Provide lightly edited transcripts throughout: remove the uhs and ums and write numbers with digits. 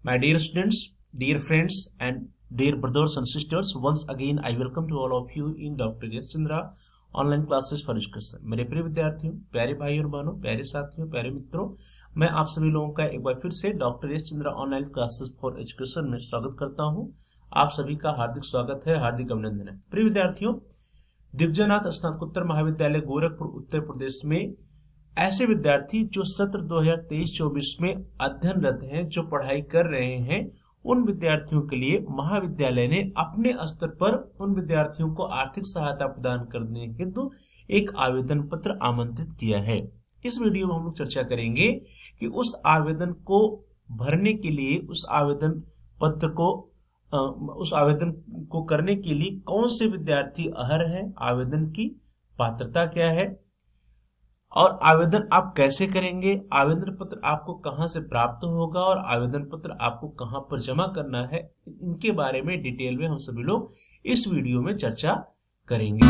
My dear students, dear friends and dear brothers and sisters, once again I welcome to all of you in Dr. S. Chandra online classes for education. मेरे प्रिय विद्यार्थियों, प्यारे भाई और बहनों, प्यारे साथियों, प्यारे मित्रों, मैं आप सभी लोगों का एक बार फिर से doctor S Chandra online classes for education में स्वागत करता हूं। आप सभी का हार्दिक स्वागत है, हार्दिक अभिनंदन है। प्रिय विद्यार्थियों, दिग्विजयनाथ स्नातकोत्तर महाविद्यालय गोरखपुर उत्तर प्रदेश में ऐसे विद्यार्थी जो सत्र 2023-24 में अध्ययनरत हैं, जो पढ़ाई कर रहे हैं, उन विद्यार्थियों के लिए महाविद्यालय ने अपने स्तर पर उन विद्यार्थियों को आर्थिक सहायता प्रदान करने हेतु एक आवेदन पत्र आमंत्रित किया है। इस वीडियो में हम लोग चर्चा करेंगे कि उस आवेदन को भरने के लिए, उस आवेदन को करने के लिए कौन से विद्यार्थी अर्ह हैं, आवेदन की पात्रता क्या है और आवेदन आप कैसे करेंगे, आवेदन पत्र आपको कहां से प्राप्त होगा और आवेदन पत्र आपको कहां पर जमा करना है, इनके बारे में डिटेल में हम सभी लोग इस वीडियो में चर्चा करेंगे।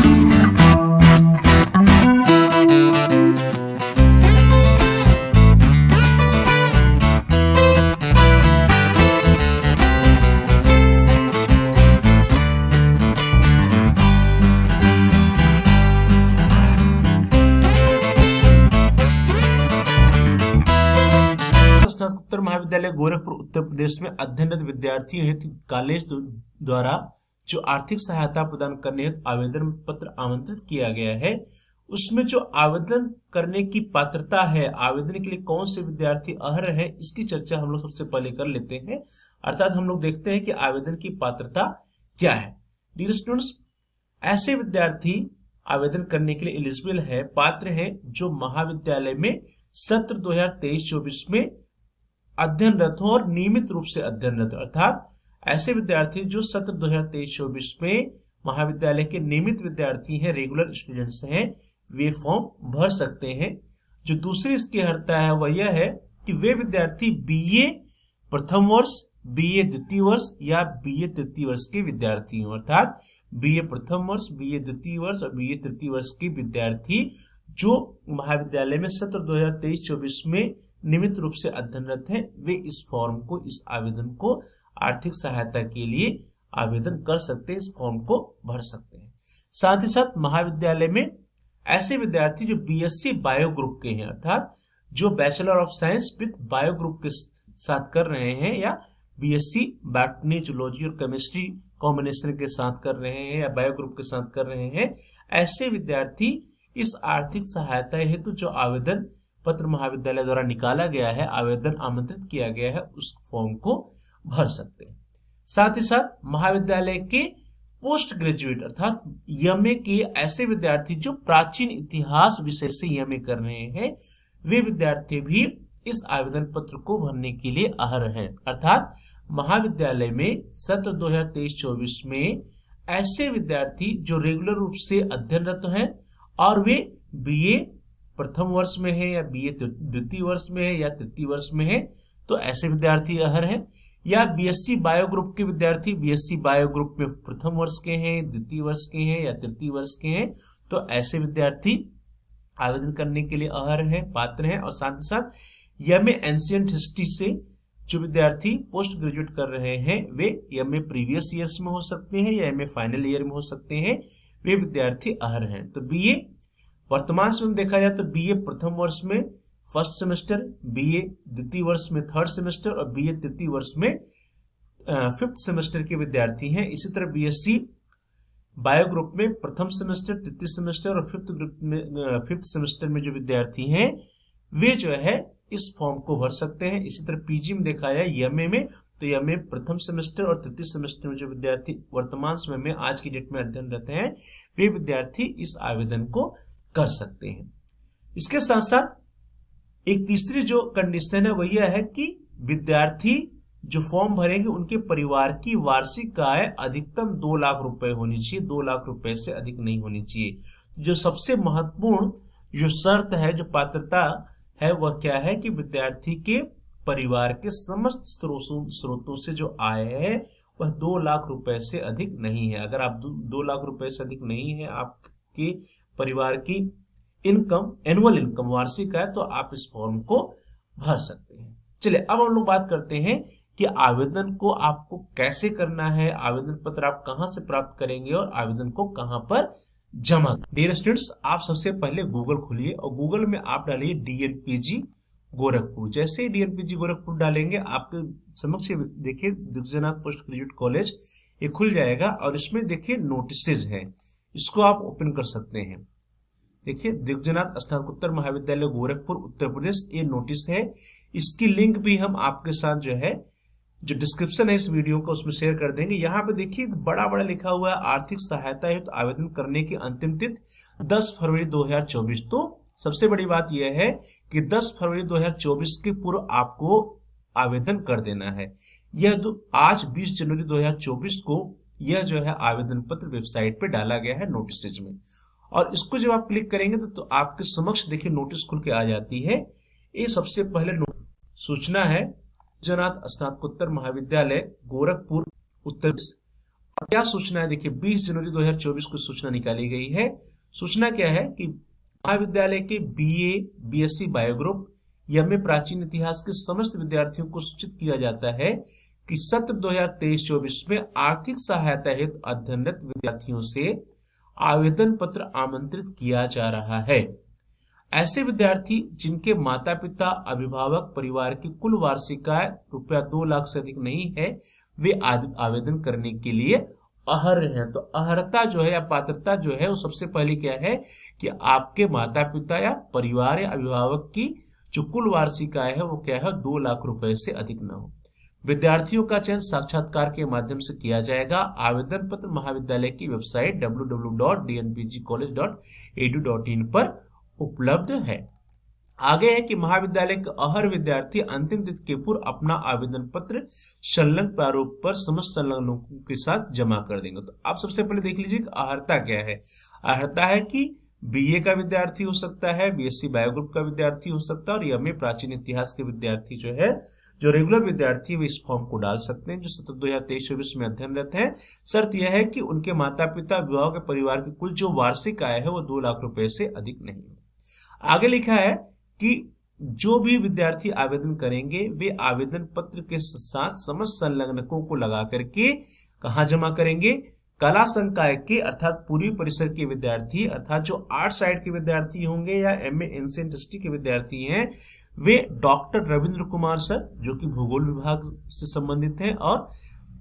स्नातकोत्तर महाविद्यालय गोरखपुर उत्तर प्रदेश में अध्ययनरत विद्यार्थियों हेतु कॉलेज द्वारा जो आर्थिक सहायता प्रदान करने हेतु आवेदन पत्र आमंत्रित किया गया है, उसमें जो आवेदन करने की पात्रता है, आवेदन के लिए कौन से विद्यार्थी अर्ह हैं, इसकी चर्चा हम लोग सबसे पहले कर लेते हैं। अर्थात हम लोग देखते हैं कि आवेदन की पात्रता क्या है। डियर स्टूडेंट्स, ऐसे विद्यार्थी आवेदन करने के लिए एलिजिबल है, पात्र हैं, जो महाविद्यालय में सत्र 2023-24 में अध्ययनरत हो और नियमित रूप से अध्ययनरत, अर्थात ऐसे विद्यार्थी जो सत्र 2023-24 में महाविद्यालय के नियमित विद्यार्थी हैं, रेगुलर स्टूडेंट्स हैं, वे फॉर्म भर सकते हैं। जो दूसरी इसकी अर्हता है वह यह है कि वे विद्यार्थी बीए प्रथम वर्ष, बीए द्वितीय वर्ष या बीए तृतीय वर्ष के विद्यार्थी हों, अर्थात बीए प्रथम वर्ष, बीए द्वितीय वर्ष और बीए तृतीय वर्ष के विद्यार्थी जो महाविद्यालय में सत्र 2023-24 में नियमित रूप से अध्ययनरत हैं, वे इस फॉर्म को, इस आवेदन को आर्थिक सहायता के लिए आवेदन कर सकते हैं, इस फॉर्म को भर सकते हैं। साथ ही साथ महाविद्यालय में ऐसे विद्यार्थी जो बीएससी बायो ग्रुप के हैं, अर्थात जो bachelor of science with bio group के साथ कर रहे हैं, या बीएससी बॉटनी, जूलॉजी और केमिस्ट्री कॉम्बिनेशन के साथ कर रहे हैं, या बायो ग्रुप के साथ कर रहे हैं, ऐसे विद्यार्थी इस आर्थिक सहायता हेतु जो आवेदन पत्र महाविद्यालय द्वारा निकाला गया है, आवेदन आमंत्रित किया गया है, उस फॉर्म को भर सकते हैं। साथ ही साथ महाविद्यालय के पोस्ट ग्रेजुएट अर्थात एमए के ऐसे विद्यार्थी जो प्राचीन इतिहास विषय से एमए कर रहे हैं, वे विद्यार्थी भी इस आवेदन पत्र को भरने के लिए अर्ह हैं। अर्थात महाविद्यालय में सत्र 2023-24 में ऐसे विद्यार्थी जो रेगुलर रूप से अध्ययनरत हैं और वे बीए प्रथम वर्ष में है या बीए द्वितीय वर्ष में है या तृतीय वर्ष में है, तो ऐसे विद्यार्थी अर्ह हैं। या बीएससी बायो ग्रुप के विद्यार्थी बीएससी बायो ग्रुप में प्रथम वर्ष के हैं, द्वितीय वर्ष के हैं या तृतीय वर्ष के हैं, तो ऐसे विद्यार्थी आवेदन करने के लिए अर्ह हैं, पात्र हैं। और साथ ही साथ एमए एंशिएंट हिस्ट्री से जो विद्यार्थी पोस्ट ग्रेजुएट कर रहे हैं, वे एमए प्रीवियस ईयर्स में हो सकते हैं या एमए फाइनल ईयर में हो सकते हैं, वे विद्यार्थी अर्ह हैं। तो बीए वर्तमान समय में देखा जाए तो बीए प्रथम वर्ष में फर्स्ट सेमेस्टर, बीए द्वितीय वर्ष में थर्ड सेमेस्टर और बीए तृतीय वर्ष में फिफ्थ सेमेस्टर के विद्यार्थी हैं। इसी तरह बीएससी बायो ग्रुप में प्रथम सेमेस्टर, तृतीय सेमेस्टर और फिफ्थ सेमेस्टर में जो विद्यार्थी हैं, वे जो है इस फॉर्म को भर सकते हैं। इसी तरह पीजी में देखा जाए एमए में, तो एमए प्रथम सेमेस्टर और तृतीय सेमेस्टर में जो विद्यार्थी वर्तमान समय में आज की डेट में अध्ययनरत हैं, वे विद्यार्थी इस आवेदन को कर सकते हैं। इसके साथ साथ एक तीसरी जो कंडीशन है वह यह है कि विद्यार्थी जो फॉर्म भरेंगे उनके परिवार की वार्षिक आय अधिकतम 2 लाख रुपए होनी चाहिए, 2 लाख रुपए से अधिक नहीं होनी चाहिए। जो सबसे महत्वपूर्ण जो शर्त है, जो पात्रता है, वह क्या है कि विद्यार्थी के परिवार के समस्त स्रोतों से जो आय है वह 2 लाख रुपए से अधिक नहीं है। अगर आप 2 लाख रुपए से अधिक नहीं है आपके परिवार की इनकम, एनुअल इनकम, वार्षिक आय, तो आप इस फॉर्म को भर सकते हैं। चलिए अब हम लोग बात करते हैं कि आवेदन को आपको कैसे करना है, आवेदन पत्र आप कहां से प्राप्त करेंगे और आवेदन को कहां पर जमा। डियर स्टूडेंट्स, आप सबसे पहले गूगल खोलिए और गूगल में आप डालिए डीएनपीजी गोरखपुर। जैसे ही डीएनपीजी गोरखपुर डालेंगे आपके समक्ष देखिए दिग्विजयनाथ पोस्ट ग्रेजुएट कॉलेज ये खुल जाएगा और इसमें देखिए नोटिसेज है, इसको आप ओपन कर सकते हैं। देखिए दिग्विजयनाथ स्नातकोत्तर महाविद्यालय गोरखपुर उत्तर प्रदेश, ये नोटिस है। इसकी लिंक भी हम आपके साथ जो है जो डिस्क्रिप्शन है इस वीडियो का उसमें शेयर कर देंगे। यहाँ पे देखिए बड़ा बड़ा लिखा हुआ है आर्थिक सहायता हेतु आवेदन करने की अंतिम तिथि 10 फरवरी 2024। तो सबसे बड़ी बात यह है कि 10 फरवरी 2024 के पूर्व आपको आवेदन कर देना है। यह आज 20 जनवरी 2024 को यह जो है आवेदन पत्र वेबसाइट पे डाला गया है नोटिस में, और इसको जब आप क्लिक करेंगे तो आपके समक्ष देखिए नोटिस खुल के आ जाती है। ये सबसे पहले सूचना है दिग्विजयनाथ स्नातकोत्तर महाविद्यालय गोरखपुर उत्तर प्रदेश। क्या सूचना है, देखिए 20 जनवरी 2024 को सूचना निकाली गई है। सूचना क्या है कि महाविद्यालय के बीए, बीएससी बायोग्रुप, एमए प्राचीन इतिहास के समस्त विद्यार्थियों को सूचित किया जाता है कि सत्र 2023-24 में आर्थिक सहायता हेतु अध्ययनरत विद्यार्थियों से आवेदन पत्र आमंत्रित किया जा रहा है। ऐसे विद्यार्थी जिनके माता पिता, अभिभावक, परिवार की कुल वार्षिक आय रुपया 2 लाख से अधिक नहीं है, वे आवेदन करने के लिए अर्ह हैं। तो अर्हता जो है या पात्रता जो है वो सबसे पहले क्या है कि आपके माता पिता या परिवार या अभिभावक की जो कुल वार्षिक आय है वो क्या है 2 लाख रुपए से अधिक न हो। विद्यार्थियों का चयन साक्षात्कार के माध्यम से किया जाएगा। आवेदन पत्र महाविद्यालय की वेबसाइट www.dnpgcollege.edu.in पर उपलब्ध है। आगे है कि महाविद्यालय के अर्ह विद्यार्थी अंतिम तिथि के पूर्व अपना आवेदन पत्र संलग्न प्रारूप पर समस्त संलग्नों के साथ जमा कर देंगे। तो आप सबसे पहले देख लीजिए कि अर्हता क्या है। अर्हता है कि बीए का विद्यार्थी हो सकता है, बीएससी बायोग्रुप का विद्यार्थी हो सकता है, और एमए प्राचीन इतिहास के विद्यार्थी जो है जो रेगुलर विद्यार्थी वे इस फॉर्म को डाल सकते हैं जो सत्र 2023-24 में अध्ययनरत है। शर्त यह है कि उनके माता पिता, अभिभावक के परिवार की कुल जो वार्षिक आय है वो 2 लाख रुपए से अधिक नहीं है। आगे लिखा है कि जो भी विद्यार्थी आवेदन करेंगे वे आवेदन पत्र के साथ समस्त संलग्नकों को लगा करके कहाँ जमा करेंगे, कला संकाय के अर्थात पूर्वी परिसर के विद्यार्थी अर्थात जो आर्ट साइड के विद्यार्थी होंगे या एमए एंशिएंट हिस्ट्री के विद्यार्थी हैं वे डॉक्टर रविंद्र कुमार सर जो कि भूगोल विभाग से संबंधित हैं, और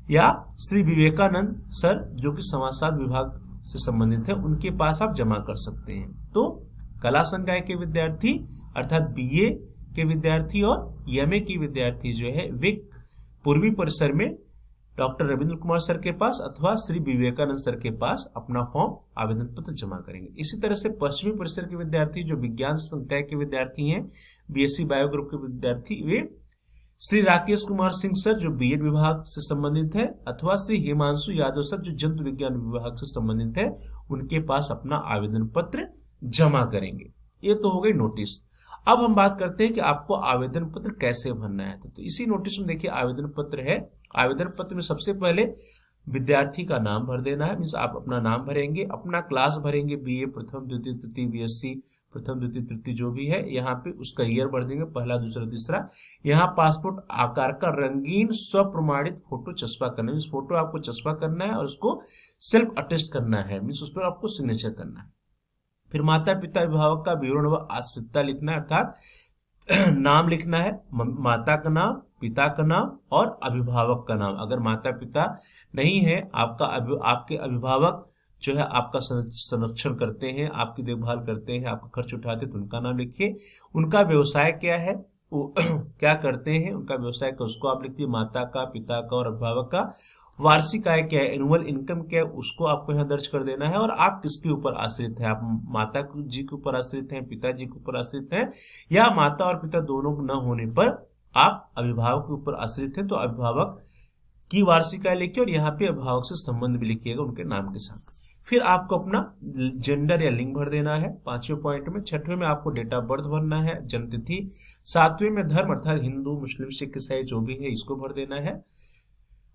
या श्री विवेकानंद सर जो कि समाजशास्त्र विभाग से संबंधित है, उनके पास आप जमा कर सकते हैं। तो कला संकाय के विद्यार्थी अर्थात बीए के विद्यार्थी और एमए के विद्यार्थी जो है वे पूर्वी परिसर में डॉक्टर रविंद्र कुमार सर के पास अथवा श्री विवेकानंद सर के पास अपना फॉर्म आवेदन पत्र जमा करेंगे। इसी तरह से पश्चिमी परिसर के विद्यार्थी जो विज्ञान संकाय के विद्यार्थी हैं, बीएससी बायो ग्रुप के विद्यार्थी, वे श्री राकेश कुमार सिंह सर जो बीएड विभाग से संबंधित है अथवा श्री हिमांशु यादव सर जो जंतु विज्ञान विभाग से संबंधित है, उनके पास अपना आवेदन पत्र जमा करेंगे। ये तो हो गई नोटिस। अब हम बात करते हैं कि आपको आवेदन पत्र कैसे भरना है। तो इसी नोटिस में देखिए आवेदन पत्र है। आवेदन पत्र में सबसे पहले विद्यार्थी का नाम भर देना है, मीन्स आप अपना नाम भरेंगे, अपना क्लास भरेंगे, बीए प्रथम द्वितीय तृतीय, बीएससी प्रथम द्वितीय तृतीय जो भी है, यहाँ पे उसका ईयर भर देंगे, पहला दूसरा तीसरा। यहाँ पासपोर्ट आकार का रंगीन स्वप्रमाणित फोटो चस्पा करना है, मीन्स फोटो आपको चस्पा करना है और उसको सेल्फ अटेस्ट करना है, मीन्स उस पर आपको सिग्नेचर करना है। फिर माता पिता अभिभावक का विवरण व आश्रितता लिखना है, अर्थात नाम लिखना है, माता का नाम, पिता का नाम और अभिभावक का नाम। अगर माता पिता नहीं है, आपके अभिभावक जो है आपका संरक्षण करते हैं, आपकी देखभाल करते हैं, आपका खर्च उठाते हैं, तो उनका नाम लिखिए। उनका व्यवसाय क्या है, वो क्या करते हैं, उनका व्यवसाय का उसको आप लिखिए, माता का, पिता का और अभिभावक का। वार्षिक आय क्या है, एनुअल इनकम क्या है, उसको आपको यहाँ दर्ज कर देना है। और आप किसके ऊपर आश्रित हैं, आप माता जी के ऊपर आश्रित हैं, पिताजी के ऊपर आश्रित हैं, या माता और पिता दोनों न होने पर आप अभिभावक के ऊपर आश्रित हैं, तो अभिभावक की वार्षिक आय लिखिए और यहाँ पे अभिभावक से संबंध भी लिखिएगा उनके नाम के साथ। फिर आपको अपना जेंडर या लिंग भर देना है 5वें पॉइंट में। 6वें में आपको डेट ऑफ बर्थ भरना है, जन्मतिथि। 7वें में धर्म अर्थात हिंदू, मुस्लिम, सिख, ईसाई जो भी है इसको भर देना है।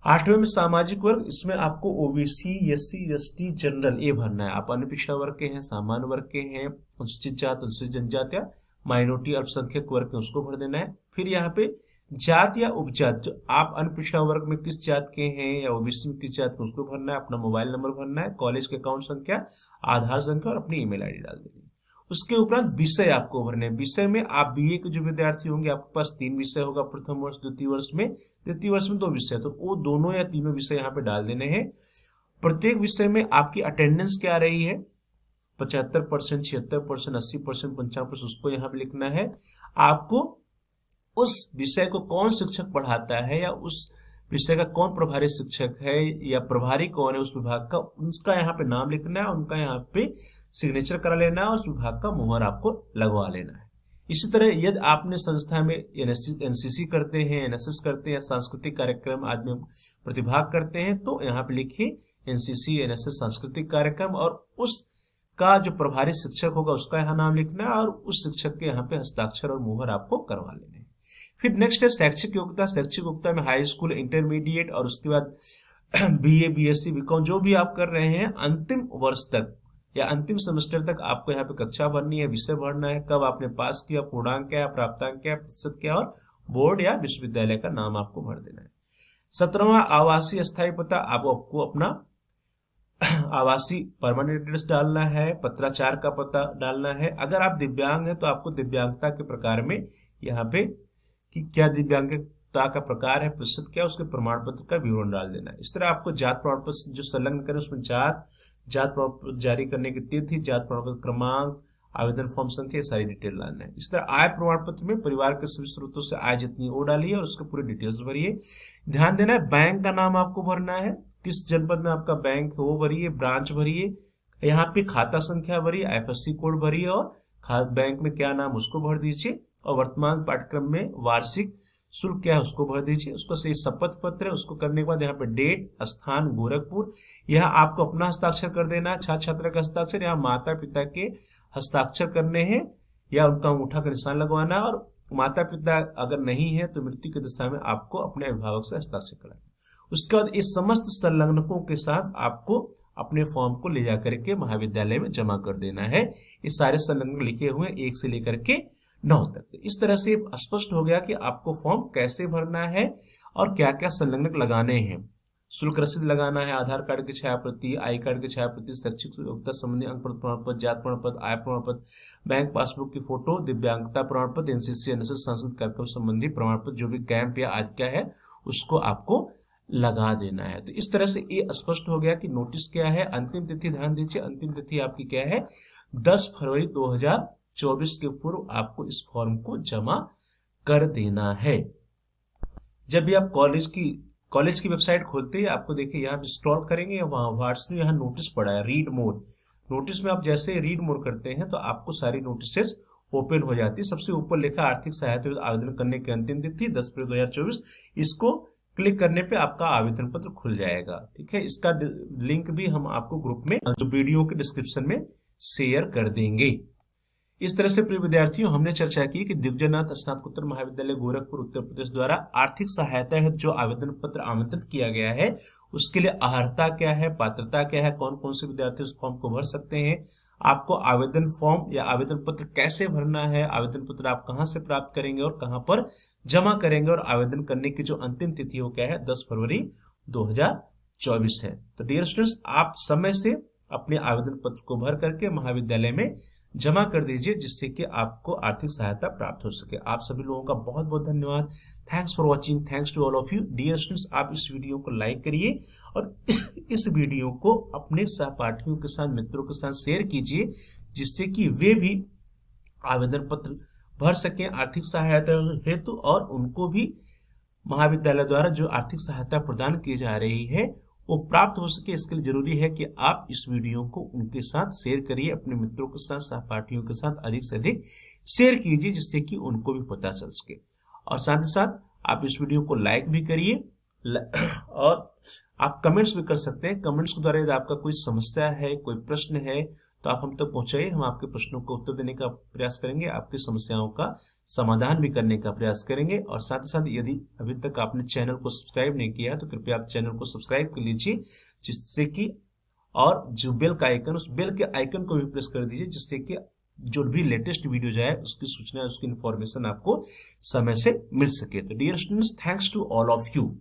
8वें में सामाजिक वर्ग, इसमें आपको ओबीसी, एससी, एसटी, जनरल ये भरना है। आप अन्य पिछड़ा वर्ग के हैं, सामान्य वर्ग के हैं, अनुसूचित जाति, अनुसूचित जनजाति या माइनॉरिटी अल्पसंख्यक वर्ग के उसको भर देना है। फिर यहाँ पे जात या उपजात, जो आप अन्य पिछड़ा वर्ग में किस जात के हैं या ओबीसी में किस जात के, उसको भरना है। अपना मोबाइल नंबर भरना है, कॉलेज के अकाउंट संख्या, आधार संख्या और अपनी ईमेल आईडी डाल देनी है। उसके उपरांत विषय आपको भरने हैं। विषय में आप बीए के जो विद्यार्थी होंगे, आपके पास 3 विषय होगा प्रथम वर्ष, द्वितीय वर्ष में, तृतीय वर्ष में 2 विषय, तो वो दोनों या तीनों विषय यहाँ पे डाल देने हैं। प्रत्येक विषय में आपकी अटेंडेंस क्या रही है, 75%, 76%, 80%, 55%, उसको यहाँ पे लिखना है। आपको उस विषय को कौन शिक्षक पढ़ाता है या उस विषय का कौन प्रभारी शिक्षक है या प्रभारी कौन है उस विभाग का, उसका यहाँ पे नाम लिखना है, उनका यहाँ पे सिग्नेचर करा लेना है और उस विभाग का मुहर आपको लगवा लेना है। इसी तरह यदि आपने संस्था में एनसीसी करते हैं, एनएसएस करते हैं, सांस्कृतिक कार्यक्रम आदि में प्रतिभाग करते हैं, तो यहाँ पे लिखिए एनसीसी, एनएसएस, सांस्कृतिक कार्यक्रम, और उसका जो प्रभारी शिक्षक होगा उसका यहाँ नाम लिखना है और उस शिक्षक के यहाँ पे हस्ताक्षर और मुहर आपको करवा लेने हैं। फिर नेक्स्ट है शैक्षिक योग्यता। शैक्षिक योग्यता में हाई स्कूल, इंटरमीडिएट और उसके बाद बीए, बीएससी, बीकॉम जो भी आप कर रहे हैं, अंतिम वर्ष तक या अंतिम सेमेस्टर तक आपको यहाँ पे कक्षा भरनी है, विषय भरना है, कब आपने पास किया, पूर्णांक क्या, प्राप्तांक क्या, प्रतिशत क्या, और बोर्ड या विश्वविद्यालय का नाम आपको भर देना है। 17वां आवासीय अस्थायी पता, आपको अपना आवासीय परमानेंट एड्रेस डालना है, पत्राचार का पता डालना है। अगर आप दिव्यांग हैं तो आपको दिव्यांगता के प्रकार में यहाँ पे कि क्या दिव्यांगता का प्रकार है, प्रतिशत क्या, उसके प्रमाण पत्र का विवरण डाल देना है। इस तरह आपको जात प्रमाण पत्र जो संलग्न करें उसमें जात प्रमाण पत्र जारी करने की तिथि, जात प्रमाण पत्र क्रमांक, आवेदन फॉर्म संख्या, सारी डिटेल डालना है। इस तरह आय प्रमाण पत्र में परिवार के सभी स्रोतों से आय जितनी वो डालिए और उसके पूरी डिटेल्स भरिए। ध्यान देना है बैंक का नाम आपको भरना है, किस जनपद में आपका बैंक है वो भरिए, ब्रांच भरिए, यहाँ पे खाता संख्या भरिए, आईएफएससी कोड भरिए और बैंक में क्या नाम उसको भर दीजिए, और वर्तमान पाठ्यक्रम में वार्षिक शुल्क क्या है उसको भर दीजिए। उसको सही शपथ पत्र है, उसको करने के बाद यहाँ पे डेट, स्थान गोरखपुर, यहाँ आपको अपना हस्ताक्षर कर देना है, छात्र छात्रा का हस्ताक्षर, यहाँ माता पिता के हस्ताक्षर करने हैं या उनका अंगूठा का निशान लगवाना है, और माता पिता अगर नहीं है तो मृत्यु की दशा में आपको अपने अभिभावक से हस्ताक्षर कराना है। उसके बाद इस समस्त संलग्नकों के साथ आपको अपने फॉर्म को ले जाकर के महाविद्यालय में जमा कर देना है। ये सारे संलग्न लिखे हुए 1 से लेकर के 9 तक। इस तरह से स्पष्ट हो गया कि आपको फॉर्म कैसे भरना है और क्या क्या संलग्नक लगाने हैं। शुल्क रसीद लगाना है, आधार कार्ड की छायाप्रति, आई कार्ड की छायाप्रति, शैक्षिक योग्यता संबंधी अंक प्रमाण पत्र, जात प्रमाण पत्र, आय प्रमाण पत्र, बैंक पासबुक की फोटो, दिव्यांगता प्रमाण पत्र, एनसीसी, एनएसएस, सांस्कृतिक कार्यक्रम संबंधी प्रमाण पत्र, जो भी कैंप या आज क्या है उसको आपको लगा देना है। तो इस तरह से ये स्पष्ट हो गया कि नोटिस क्या है। अंतिम तिथि ध्यान दीजिए, अंतिम तिथि आपकी क्या है, 10 फरवरी 2024 के पूर्व आपको इस फॉर्म को जमा कर देना है। जब भी आप कॉलेज की वेबसाइट खोलते हैं, आपको देखिए यहाँ स्क्रॉल करेंगे, वहां व्हाट्सएप यहाँ नोटिस पड़ा है, रीड मोर। नोटिस में आप जैसे रीड मोर करते हैं तो आपको सारी नोटिसेस ओपन हो जाती है। सबसे ऊपर लिखा आर्थिक सहायता आवेदन करने की अंतिम तिथि 10 फरवरी 2024। इसको क्लिक करने पे आपका आवेदन पत्र खुल जाएगा। ठीक है, इसका लिंक भी हम आपको ग्रुप में जो वीडियो के डिस्क्रिप्शन में शेयर कर देंगे। इस तरह से प्रिय विद्यार्थियों, हमने चर्चा की कि दिव्यनाथ स्नातकोत्तर महाविद्यालय गोरखपुर उत्तर प्रदेश द्वारा आर्थिक सहायता है जो आवेदन पत्र आमंत्रित किया गया है, उसके लिए अर्हता क्या है, पात्रता क्या है, कौन कौन से विद्यार्थी उस फॉर्म को भर सकते हैं, आपको आवेदन फॉर्म या आवेदन पत्र कैसे भरना है, आवेदन पत्र आप कहां से प्राप्त करेंगे और कहां पर जमा करेंगे, और आवेदन करने की जो अंतिम तिथि हो क्या है 10 फरवरी 2024 है। तो डियर स्टूडेंट्स, आप समय से अपने आवेदन पत्र को भर करके महाविद्यालय में जमा कर दीजिए, जिससे कि आपको आर्थिक सहायता प्राप्त हो सके। आप सभी लोगों का बहुत बहुत धन्यवाद। Thanks for watching, thanks to all of you. Dear students, आप इस वीडियो को लाइक करिए और इस वीडियो को अपने सहपाठियों के साथ, मित्रों के साथ शेयर कीजिए, जिससे कि वे भी आवेदन पत्र भर सकें आर्थिक सहायता हेतु, और उनको भी महाविद्यालय द्वारा जो आर्थिक सहायता प्रदान की जा रही है वो प्राप्त हो सके। इसके लिए जरूरी है कि आप इस वीडियो को उनके साथ शेयर करिए, अपने मित्रों के साथ, सहपाठियों के साथ अधिक से अधिक शेयर कीजिए, जिससे कि उनको भी पता चल सके। और साथ ही साथ आप इस वीडियो को लाइक भी करिए और आप कमेंट्स भी कर सकते हैं। कमेंट्स के द्वारा यदि आपका कोई समस्या है, कोई प्रश्न है, तो आप हम तक पहुंचाइए। हम आपके प्रश्नों को उत्तर देने का प्रयास करेंगे, आपकी समस्याओं का समाधान भी करने का प्रयास करेंगे। और साथ ही साथ यदि अभी तक आपने चैनल को सब्सक्राइब नहीं किया तो कृपया आप चैनल को सब्सक्राइब कर लीजिए, जिससे कि और जो बेल का आइकन, उस बेल के आइकन को भी प्रेस कर दीजिए, जिससे कि जो भी लेटेस्ट वीडियो जाए उसकी सूचना, उसकी इंफॉर्मेशन आपको समय से मिल सके। तो dear students, thanks to all of you.